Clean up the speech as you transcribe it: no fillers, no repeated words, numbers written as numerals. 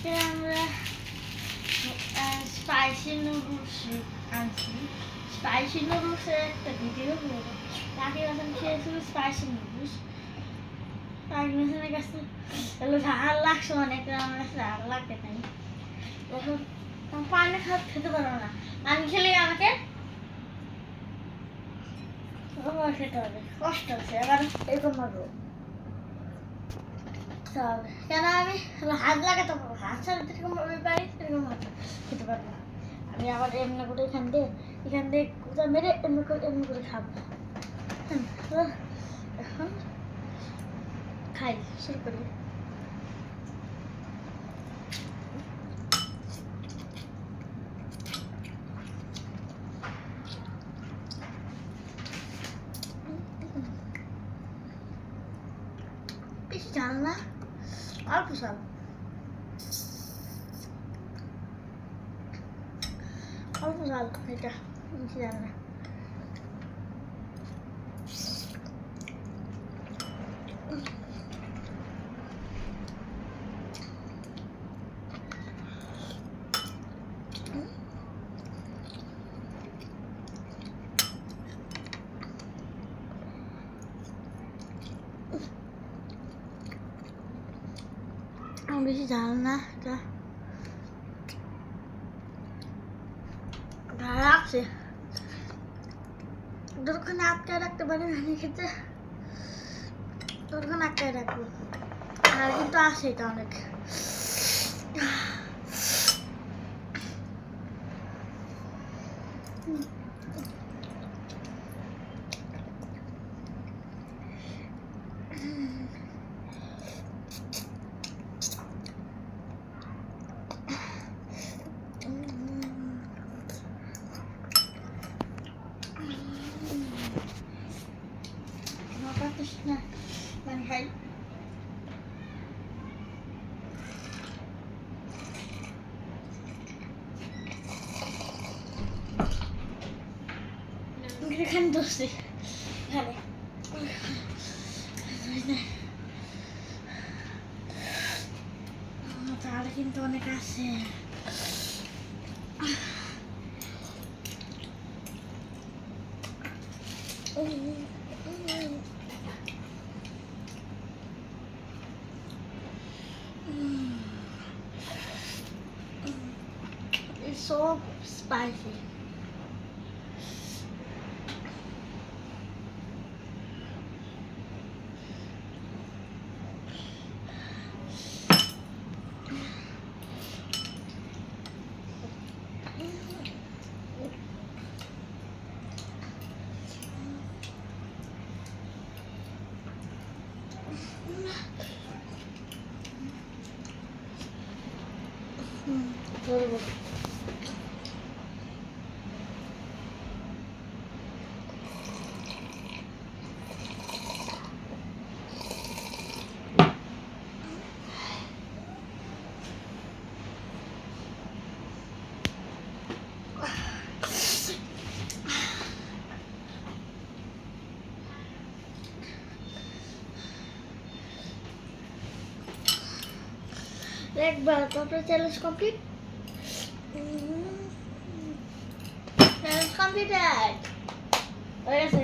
আজকে আমরা spicy noodles আনছি। স্পাইসি নুডলসের একটা ভিডিও করবো। তাকে এখন খেয়েছিল স্পাইসি নুডলস। তার কাছে এগুলো ঝাল লাগছে অনেক, আমার কাছে ঝাল লাগতে নাই। এখন পানি খেতে পারবো না, আমি খেলেই আমাকে খেতে হবে, কষ্ট হচ্ছে। এবার এরকম পারবো কেন আমি হাত লাগাতে পারবো, হাত ছাড়া যেরকম পারি সেরকম খেতে পারবো না। আমি আবার এমনি করে এখান দিয়ে কোথা মেরে এমনি করে খাবো। এখন খাই, শুরু করি। বেশি ঝাল না, অল্প ঝাল, অল্প ঝাল, এটা বেশি ঝাল না। বেশি ঝাল না, এটা ঝাল লাগছে। যতক্ষণ আটকায় রাখতে পারি আমি খেতে, ততক্ষণ আটকায় রাখবো। আর কিন্তু আছে এটা অনেক। মানে খাই এখানে দোষে এখানে তাহলে কিন্তু অনেক আছে। It's so spicy. একবার তারপরে চ্যালেঞ্জ কমপ্লিট। চ্যালেঞ্জ কমপ্লিটেড হয়ে গেছে।